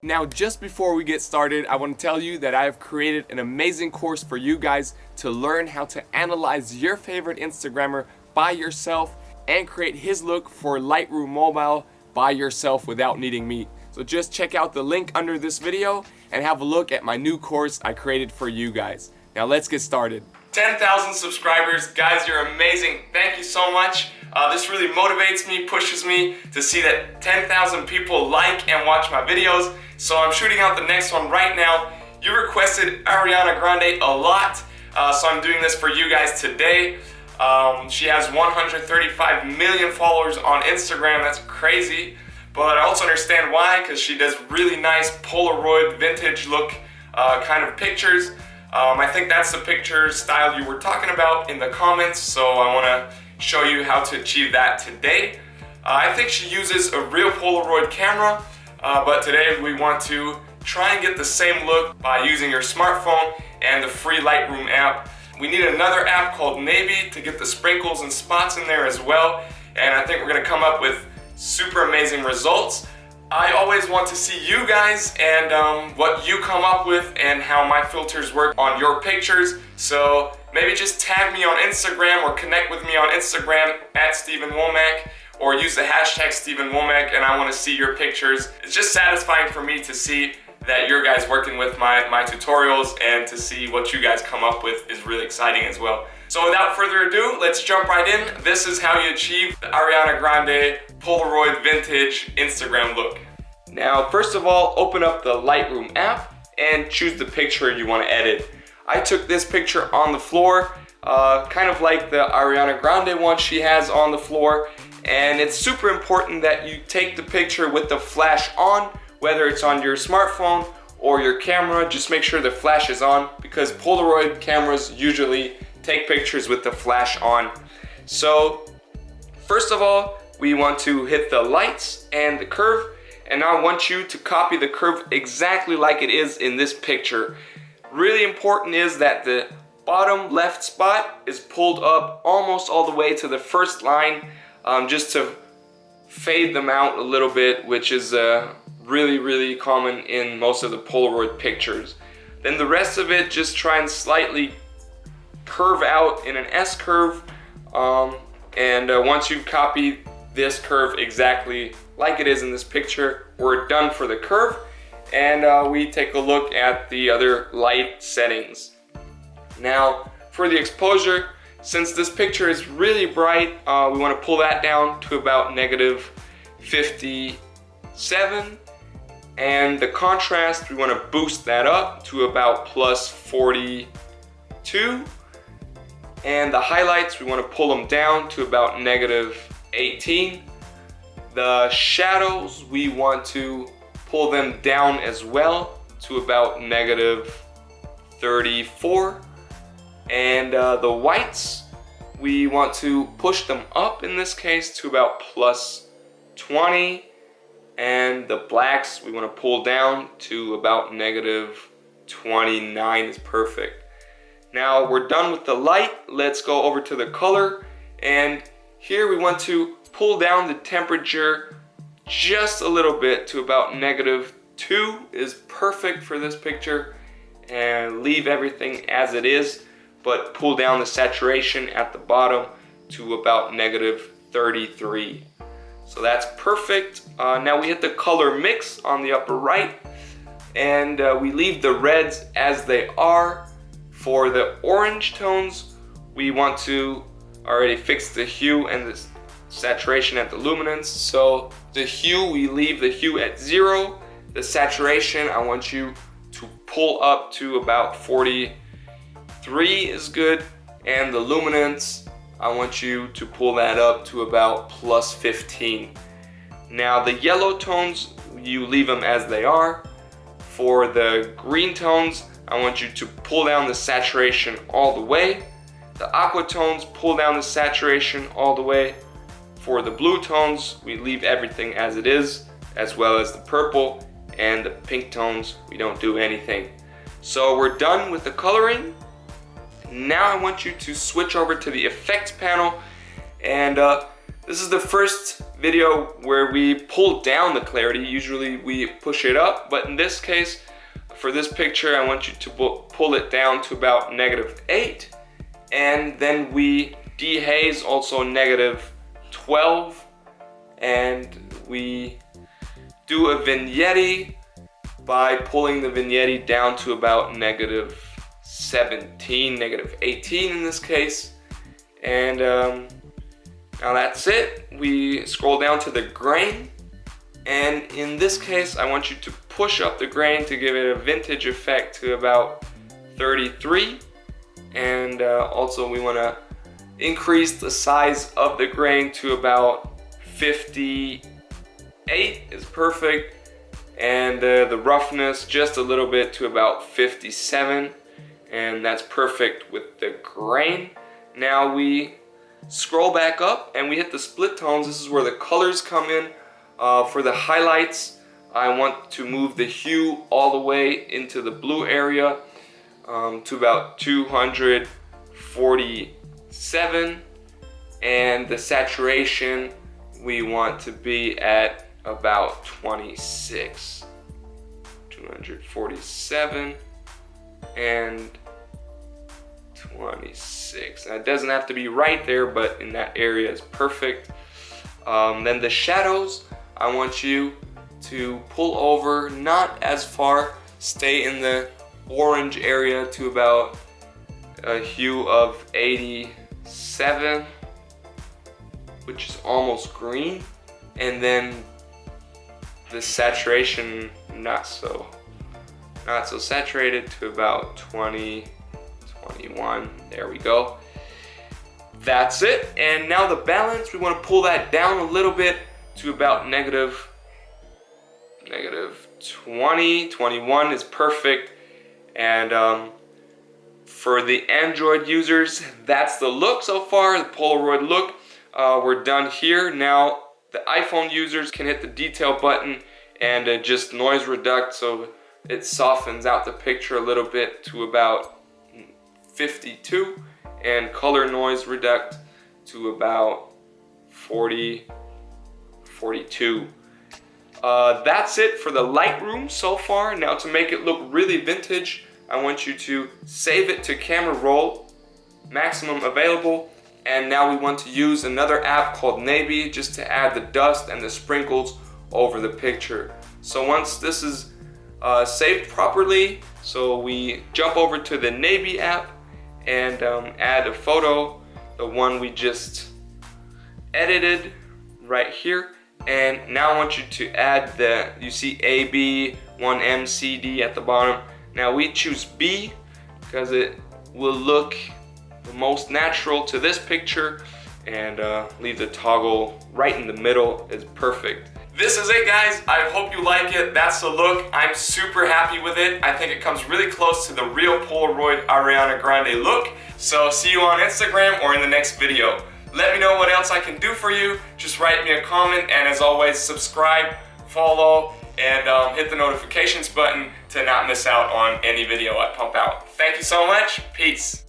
Now, just before we get started, I want to tell you that I have created an amazing course for you guys to learn how to analyze your favorite Instagrammer by yourself and create his look for Lightroom mobile by yourself without needing me. So just check out the link under this video and have a look at my new course I created for you guys. Now let's get started. 10,000 subscribers, guys, you're amazing. Thank you so much. This really motivates me, pushes me to see that 10,000 people like and watch my videos. So I'm shooting out the next one right now. You requested Ariana Grande a lot, so I'm doing this for you guys today. She has 135 million followers on Instagram. That's crazy, but I also understand why, because she does really nice Polaroid vintage look kind of pictures. I think that's the picture style you were talking about in the comments, so I want to show you how to achieve that today. I think she uses a real Polaroid camera, but today we want to try and get the same look by using your smartphone and the free Lightroom app. We need another app called Nebi to get the sprinkles and spots in there as well, and I think we're going to come up with super amazing results. I always want to see you guys and what you come up with and how my filters work on your pictures. So maybe just tag me on Instagram or connect with me on Instagram at stevenwommack, or use the hashtag stevenwommack, and I want to see your pictures. It's just satisfying for me to see that your guys working with my tutorials, and to see what you guys come up with is really exciting as well. So without further ado, let's jump right in. This is how you achieve the Ariana Grande Polaroid vintage Instagram look. Now, first of all, open up the Lightroom app and choose the picture you want to edit. I took this picture on the floor, kind of like the Ariana Grande one she has on the floor. And it's super important that you take the picture with the flash on, whether it's on your smartphone or your camera. Just make sure the flash is on, because Polaroid cameras usually take pictures with the flash on. So first of all, we want to hit the lights and the curve, and I want you to copy the curve exactly like it is in this picture. Really important is that the bottom left spot is pulled up almost all the way to the first line, just to fade them out a little bit, which is really common in most of the Polaroid pictures. Then the rest of it, just try and slightly curve out in an S curve, and once you copy this curve exactly like it is in this picture, we're done for the curve, and we take a look at the other light settings. Now for the exposure, since this picture is really bright, we want to pull that down to about -57, and the contrast, we want to boost that up to about +42, and the highlights, we want to pull them down to about -18. The shadows, we want to pull them down as well to about -34. And the whites, we want to push them up in this case to about +20. And the blacks, we want to pull down to about -29 is perfect. Now we're done with the light. Let's go over to the color. And here we want to pull down the temperature just a little bit to about -2 is perfect for this picture, and leave everything as it is, but pull down the saturation at the bottom to about -33. So that's perfect. Now we hit the color mix on the upper right, and we leave the reds as they are. For the orange tones, we want to already fix the hue and the saturation at the luminance. So the hue, we leave the hue at 0. The saturation, I want you to pull up to about 43 is good, and the luminance, I want you to pull that up to about +15. Now the yellow tones, you leave them as they are. For the green tones, I want you to pull down the saturation all the way. The aqua tones, pull down the saturation all the way. For the blue tones, we leave everything as it is, as well as the purple, and the pink tones, we don't do anything. So we're done with the coloring. Now I want you to switch over to the effects panel, and this is the first video where we pull down the clarity. Usually we push it up, but in this case, for this picture, I want you to pull it down to about -8, and then we dehaze also -12, and we do a vignette by pulling the vignette down to about -17, -18 in this case. And now that's it. We scroll down to the grain, and in this case I want you to push up the grain to give it a vintage effect to about 33, and also we want to increase the size of the grain to about 58 is perfect, and the roughness just a little bit to about 57, and that's perfect with the grain. Now we scroll back up and we hit the split tones. This is where the colors come in. For the highlights, I want to move the hue all the way into the blue area to about 247, and the saturation we want to be at about 26. 247 and 26. Now, it doesn't have to be right there, but in that area is perfect. Then the shadows, I want you to pull over not as far, stay in the orange area to about a hue of 87, which is almost green, and then the saturation not so saturated to about 20, 21. There we go. That's it. And now the balance, we want to pull that down a little bit to about -20, 21 is perfect. And for the Android users, that's the look so far, the Polaroid look. We're done here. Now the iPhone users can hit the detail button and just noise reduct, so it softens out the picture a little bit to about 52, and color noise reduct to about 40, 42. That's it for the Lightroom so far. Now to make it look really vintage, I want you to save it to camera roll, maximum available, and now we want to use another app called Nebi just to add the dust and the sprinkles over the picture. So once this is saved properly, so we jump over to the Nebi app and add a photo, the one we just edited right here. And now I want you to add you see A, B, 1M, C, D at the bottom. Now we choose B because it will look the most natural to this picture, and leave the toggle right in the middle is perfect. This is it, guys. I hope you like it. That's the look. I'm super happy with it. I think it comes really close to the real Polaroid Ariana Grande look. So see you on Instagram or in the next video. Let me know what else I can do for you. Just write me a comment, and as always, subscribe, follow, and hit the notifications button to not miss out on any video I pump out. Thank you so much. Peace.